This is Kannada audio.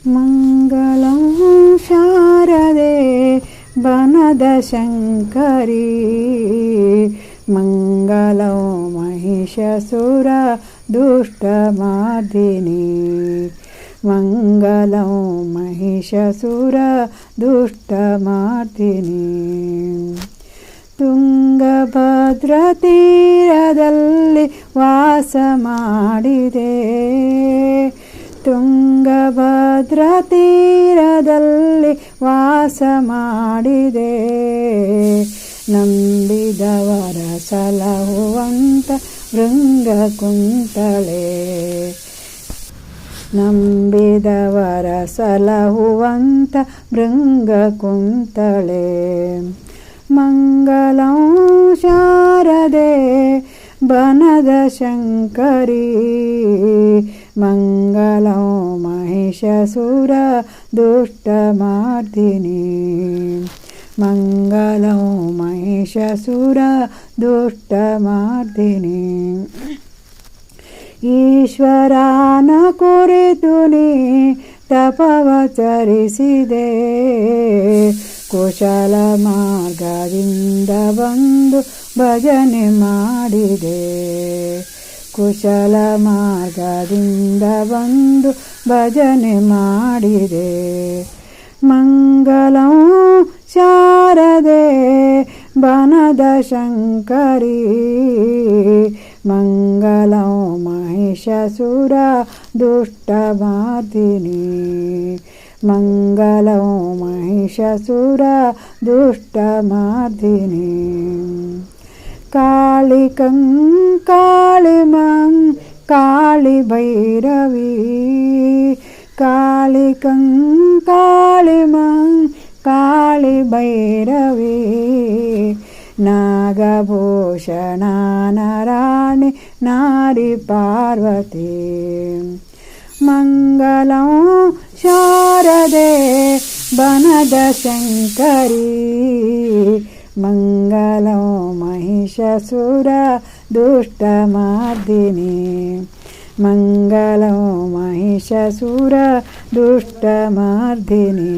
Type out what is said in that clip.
ಮಂಗಳಂ ಶಾರದೆ ಬನದ ಶಂಕರಿ ಮಂಗಳಂ ಮಹಿಷಾಸುರ ದುಷ್ಟಮಾರ್ದಿನಿ ಮಂಗಳಂ ಮಹಿಷಾಸುರ ದುಷ್ಟಮಾರ್ದಿನಿ ತುಂಗಭದ್ರ ತೀರದಲ್ಲಿ ವಾಸ ಮಾಡಿದೆ ತುಂಗಭದ್ರ ತೀರದಲ್ಲಿ ವಾಸ ಮಾಡಿದೆ ನಂಬಿದವರ ಸಲಹುವಂತ ಭೃಂಗಕುಂತಳೆ ನಂಬಿದವರ ಸಲಹುವಂತ ಭೃಂಗಕುಂತಳೆ ಮಂಗಳಂ ಶಾರದೆ ಬನದ ಶಂಕರಿ ಮಂಗಳಂ ಮಹಿಷಾಸುರ ದುಷ್ಟಮಾರ್ದಿನಿ ಮಂಗಳಂ ಮಹಿಷಾಸುರ ದುಷ್ಟಮಾರ್ದಿನಿ ಈಶ್ವರನ ಕುರಿತು ನೀ ತಪವಚರಿಸಿದೆ ಕುಶಲ ಮಾರ್ಗದಿಂದ ಬಂದು ಭಜನೆ ಮಾಡಿದೆ ಕುಶಲ ಮಾರ್ಗದಿಂದ ಬಂದು ಭಜನೆ ಮಾಡಿದೆ ಮಂಗಳಂ ಶಾರದೆ ಬನದ ಶಂಕರಿ ಮಂಗಳಂ ಮಹಿಷಾಸುರ ದುಷ್ಟಮಾರ್ದಿನಿ ಮಂಗಳಂ ಮಹಿಷಾಸುರ ದುಷ್ಟಮಾರ್ದಿನಿ ಕಾಳಿ ಕಂಕಾಳಿಮಂ ಕಾಳಿ ಭೈರವಿ ಕಾಳಿ ಕಂಕಾಳಿಮಂ ಕಾಳಿ ಭೈರವಿ ನಾಗಭೂಷಣ ನಾರಾಯಣಿ ನಾರಿ ಪಾರ್ವತಿ ಮಂಗಳಂ ಶಾರದೆ ಬನದ ಶಂಕರಿ ಮಂಗಳಂ ಮಹಿಷಾಸುರ ದುಷ್ಟಮಾರ್ದಿನಿ ಮಂಗಳಂ ಮಹಿಷಾಸುರ ದುಷ್ಟಮಾರ್ದಿನಿ